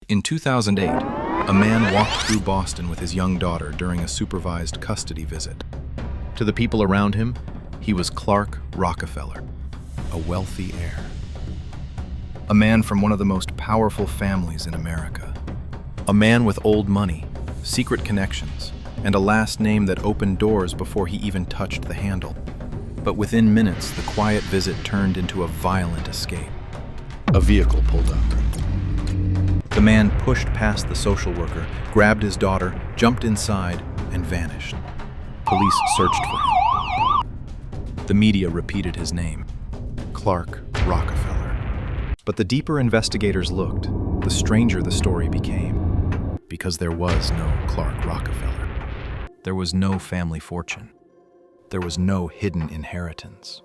In 2008, a man walked through Boston with his young daughter during a supervised custody visit. To the people around him, he was Clark Rockefeller, a wealthy heir. A man from one of the most powerful families in America. A man with old money, secret connections, and a last name that opened doors before he even touched the handle. But within minutes, the quiet visit turned into a violent escape. A vehicle pulled up. The man pushed past the social worker, grabbed his daughter, jumped inside, and vanished. Police searched for him. The media repeated his name, Clark Rockefeller. But the deeper investigators looked, the stranger the story became. Because there was no Clark Rockefeller. There was no family fortune. There was no hidden inheritance.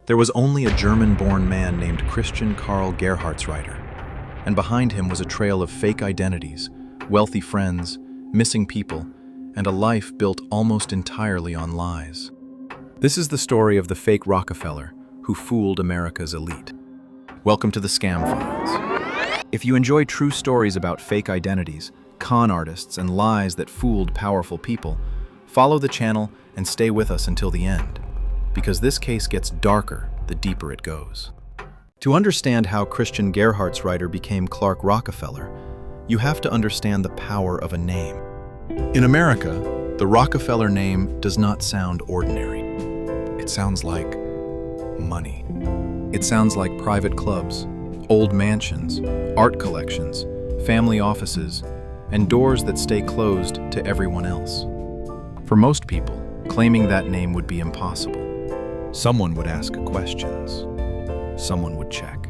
There was only a German-born man named Christian Karl Gerhartsreiter, and behind him was a trail of fake identities, wealthy friends, missing people, and a life built almost entirely on lies. This is the story of the fake Rockefeller who fooled America's elite. Welcome to the Scam Files. If you enjoy true stories about fake identities, con artists, and lies that fooled powerful people, follow the channel and stay with us until the end, because this case gets darker the deeper it goes. To understand how Christian Gerhartsreiter became Clark Rockefeller, you have to understand the power of a name. In America, the Rockefeller name does not sound ordinary. It sounds like money. It sounds like private clubs, old mansions, art collections, family offices, and doors that stay closed to everyone else. For most people, claiming that name would be impossible. Someone would ask questions. Someone would check.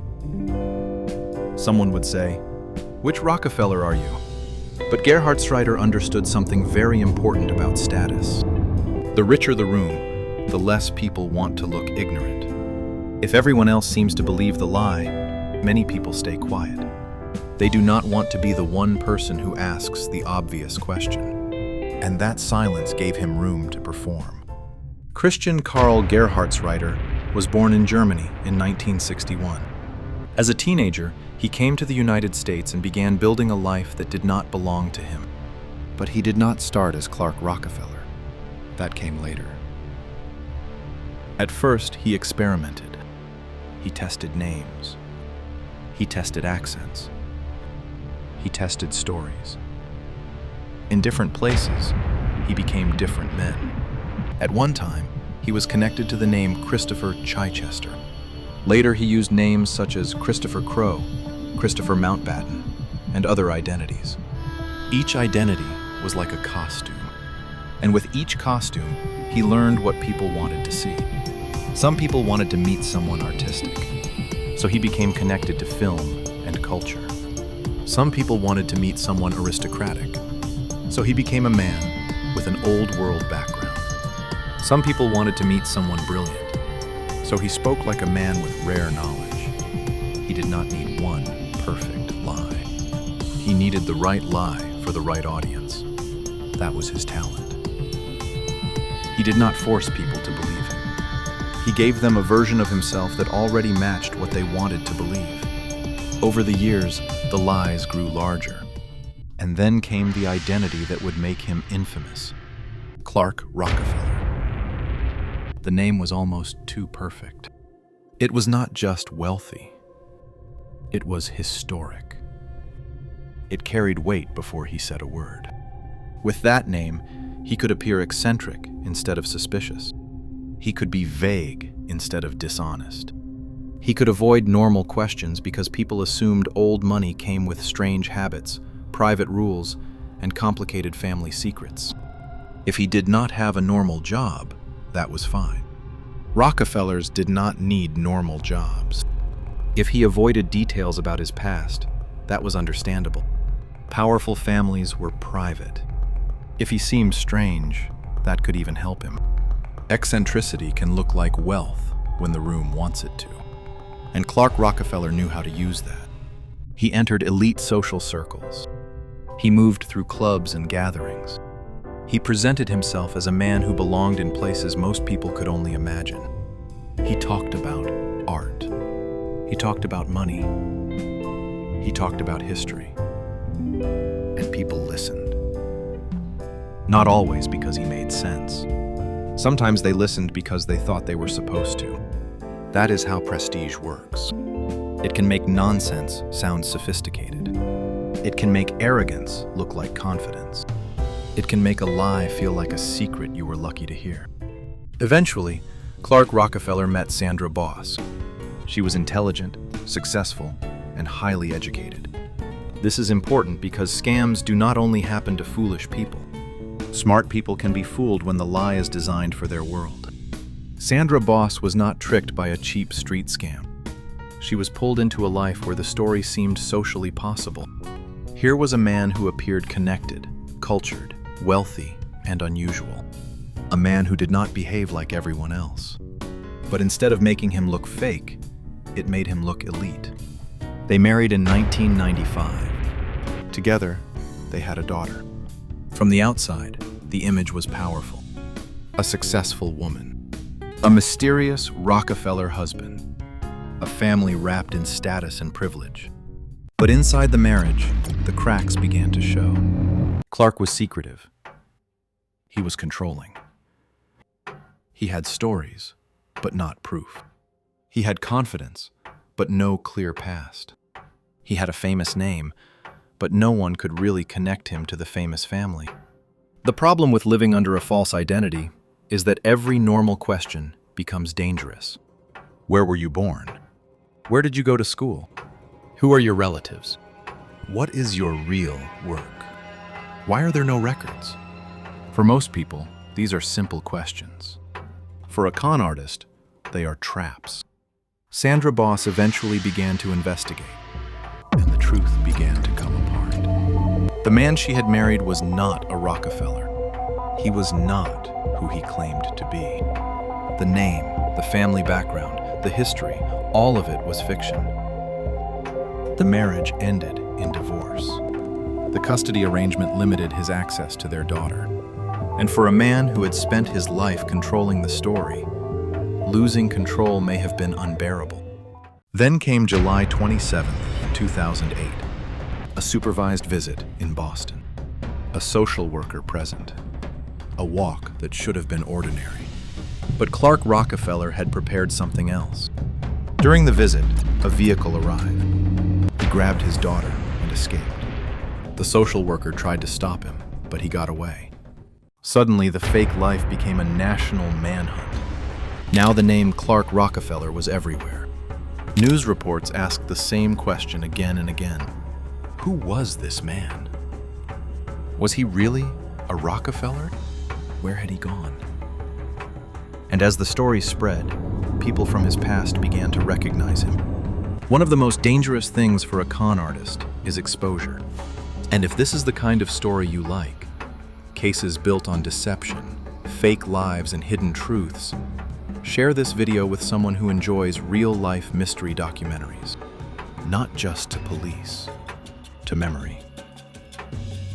Someone would say, "Which Rockefeller are you?" But Gerhartsreiter understood something very important about status. The richer the room, the less people want to look ignorant. If everyone else seems to believe the lie, many people stay quiet. They do not want to be the one person who asks the obvious question. And that silence gave him room to perform. Christian Karl Gerhartsreiter was born in Germany in 1961. As a teenager, he came to the United States and began building a life that did not belong to him. But he did not start as Clark Rockefeller. That came later. At first, he experimented. He tested names. He tested accents. He tested stories. In different places, he became different men. At one time, he was connected to the name Christopher Chichester. Later, he used names such as Christopher Crowe, Christopher Mountbatten, and other identities. Each identity was like a costume. And with each costume, he learned what people wanted to see. Some people wanted to meet someone artistic, so he became connected to film and culture. Some people wanted to meet someone aristocratic, so he became a man with an old world background. Some people wanted to meet someone brilliant, so he spoke like a man with rare knowledge. He did not need one perfect lie. He needed the right lie for the right audience. That was his talent. He did not force people to believe him. He gave them a version of himself that already matched what they wanted to believe. Over the years, the lies grew larger. And then came the identity that would make him infamous, Clark Rockefeller. The name was almost too perfect. It was not just wealthy. It was historic. It carried weight before he said a word. With that name, he could appear eccentric instead of suspicious. He could be vague instead of dishonest. He could avoid normal questions because people assumed old money came with strange habits, private rules, and complicated family secrets. If he did not have a normal job, that was fine. Rockefellers did not need normal jobs. If he avoided details about his past, that was understandable. Powerful families were private. If he seemed strange, that could even help him. Eccentricity can look like wealth when the room wants it to. And Clark Rockefeller knew how to use that. He entered elite social circles. He moved through clubs and gatherings. He presented himself as a man who belonged in places most people could only imagine. He talked about art. He talked about money. He talked about history. And people listened. Not always because he made sense. Sometimes they listened because they thought they were supposed to. That is how prestige works. It can make nonsense sound sophisticated. It can make arrogance look like confidence. It can make a lie feel like a secret you were lucky to hear. Eventually, Clark Rockefeller met Sandra Boss. She was intelligent, successful, and highly educated. This is important because scams do not only happen to foolish people. Smart people can be fooled when the lie is designed for their world. Sandra Boss was not tricked by a cheap street scam. She was pulled into a life where the story seemed socially possible. Here was a man who appeared connected, cultured, wealthy, and unusual. A man who did not behave like everyone else. But instead of making him look fake, it made him look elite. They married in 1995. Together, they had a daughter. From the outside, the image was powerful. A successful woman. A mysterious Rockefeller husband. A family wrapped in status and privilege. But inside the marriage, the cracks began to show. Clark was secretive. He was controlling. He had stories, but not proof. He had confidence, but no clear past. He had a famous name, but no one could really connect him to the famous family. The problem with living under a false identity is that every normal question becomes dangerous. Where were you born? Where did you go to school? Who are your relatives? What is your real work? Why are there no records? For most people, these are simple questions. For a con artist, they are traps. Sandra Boss eventually began to investigate, and the truth began to come apart. The man she had married was not a Rockefeller. He was not who he claimed to be. The name, the family background, the history, all of it was fiction. The marriage ended in divorce. The custody arrangement limited his access to their daughter. And for a man who had spent his life controlling the story, losing control may have been unbearable. Then came July 27, 2008. A supervised visit in Boston. A social worker present. A walk that should have been ordinary. But Clark Rockefeller had prepared something else. During the visit, a vehicle arrived. He grabbed his daughter and escaped. The social worker tried to stop him, but he got away. Suddenly, the fake life became a national manhunt. Now the name Clark Rockefeller was everywhere. News reports asked the same question again and again. Who was this man? Was he really a Rockefeller? Where had he gone? And as the story spread, people from his past began to recognize him. One of the most dangerous things for a con artist is exposure. And if this is the kind of story you like, cases built on deception, fake lives, and hidden truths, share this video with someone who enjoys real-life mystery documentaries. Not just to police, to memory.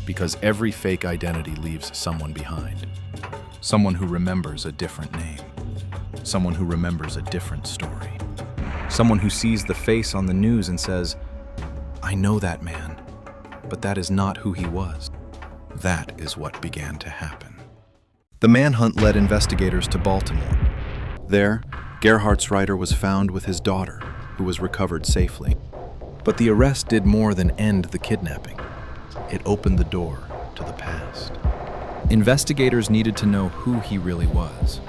Because every fake identity leaves someone behind. Someone who remembers a different name. Someone who remembers a different story. Someone who sees the face on the news and says, I know that man, but that is not who he was. That is what began to happen. The manhunt led investigators to Baltimore. There, Gerhartsreiter was found with his daughter, who was recovered safely. But the arrest did more than end the kidnapping. It opened the door to the past. Investigators needed to know who he really was.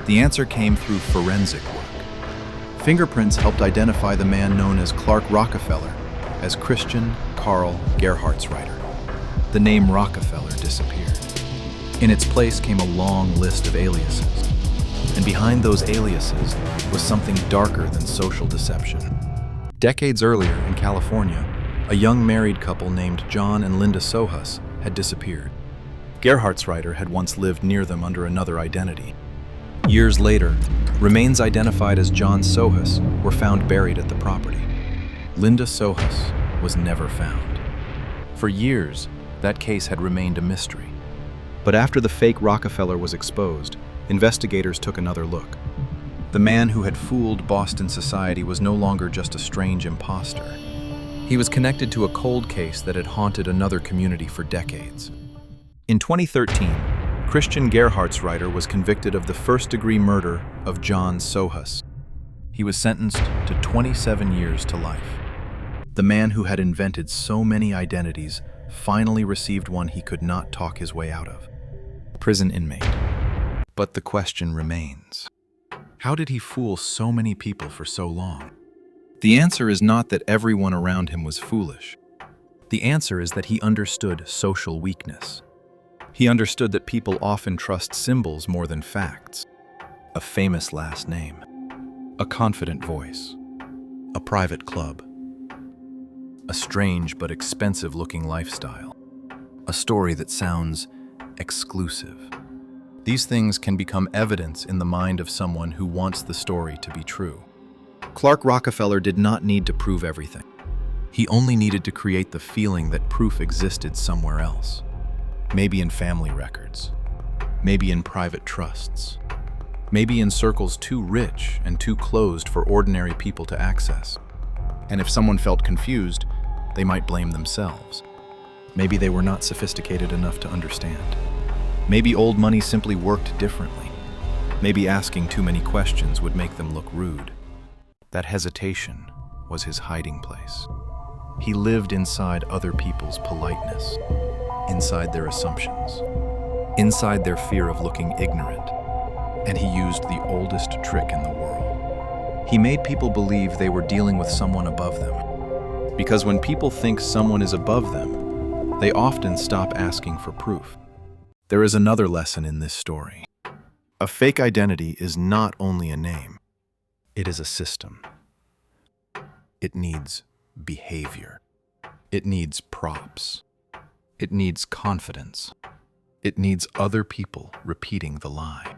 The answer came through forensic work. Fingerprints helped identify the man known as Clark Rockefeller as Christian Karl Gerhartsreiter. The name Rockefeller disappeared. In its place came a long list of aliases. And behind those aliases was something darker than social deception. Decades earlier in California, a young married couple named John and Linda Sohus had disappeared. Gerhartsreiter had once lived near them under another identity. Years later, remains identified as John Sohus were found buried at the property. Linda Sohus was never found. For years, that case had remained a mystery. But after the fake Rockefeller was exposed, investigators took another look. The man who had fooled Boston society was no longer just a strange impostor. He was connected to a cold case that had haunted another community for decades. In 2013, Christian Gerhartsreiter was convicted of the first-degree murder of John Sohus. He was sentenced to 27 years to life. The man who had invented so many identities finally received one he could not talk his way out of. Prison inmate. But the question remains. How did he fool so many people for so long? The answer is not that everyone around him was foolish. The answer is that he understood social weakness. He understood that people often trust symbols more than facts. A famous last name, a confident voice, a private club, a strange but expensive-looking lifestyle, a story that sounds exclusive. These things can become evidence in the mind of someone who wants the story to be true. Clark Rockefeller did not need to prove everything. He only needed to create the feeling that proof existed somewhere else. Maybe in family records, maybe in private trusts, maybe in circles too rich and too closed for ordinary people to access. And if someone felt confused, they might blame themselves. Maybe they were not sophisticated enough to understand. Maybe old money simply worked differently. Maybe asking too many questions would make them look rude. That hesitation was his hiding place. He lived inside other people's politeness, inside their assumptions, inside their fear of looking ignorant, and he used the oldest trick in the world. He made people believe they were dealing with someone above them. Because when people think someone is above them, they often stop asking for proof. There is another lesson in this story. A fake identity is not only a name, it is a system. It needs behavior. It needs props. It needs confidence. It needs other people repeating the lie.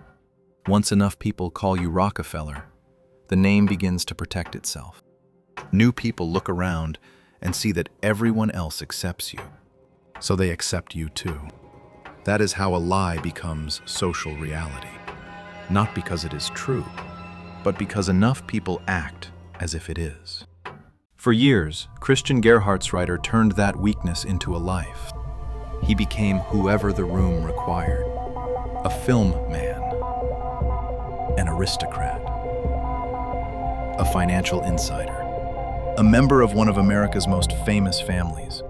Once enough people call you Rockefeller, the name begins to protect itself. New people look around and see that everyone else accepts you, so they accept you too. That is how a lie becomes social reality. Not because it is true, but because enough people act as if it is. For years, Christian Gerhartsreiter turned that weakness into a life. He became whoever the room required. A film man, an aristocrat, a financial insider, a member of one of America's most famous families.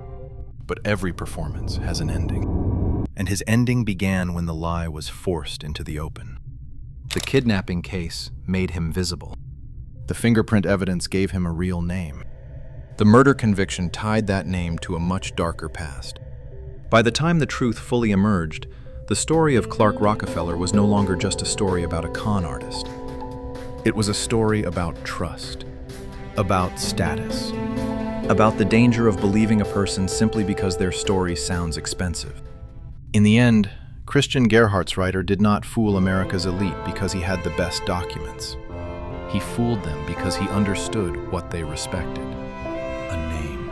But every performance has an ending. And his ending began when the lie was forced into the open. The kidnapping case made him visible. The fingerprint evidence gave him a real name. The murder conviction tied that name to a much darker past. By the time the truth fully emerged, the story of Clark Rockefeller was no longer just a story about a con artist. It was a story about trust, about status, about the danger of believing a person simply because their story sounds expensive. In the end, Christian Gerhartsreiter did not fool America's elite because he had the best documents. He fooled them because he understood what they respected. A name,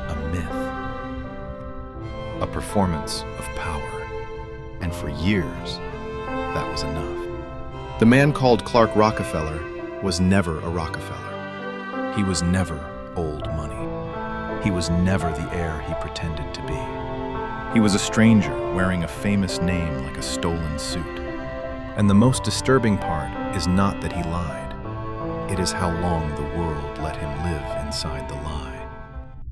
a myth, a performance of power. And for years, that was enough. The man called Clark Rockefeller was never a Rockefeller. He was never old money. He was never the heir he pretended to be. He was a stranger wearing a famous name like a stolen suit. And the most disturbing part is not that he lied. It is how long the world let him live inside the lie.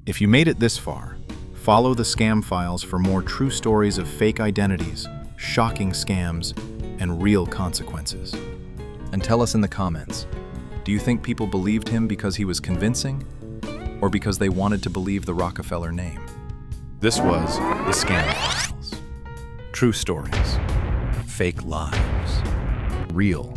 If you made it this far, follow the Scam Files for more true stories of fake identities, shocking scams, and real consequences. And tell us in the comments, do you think people believed him because he was convincing, or because they wanted to believe the Rockefeller name? This was the Scam Files. True stories, fake lives, real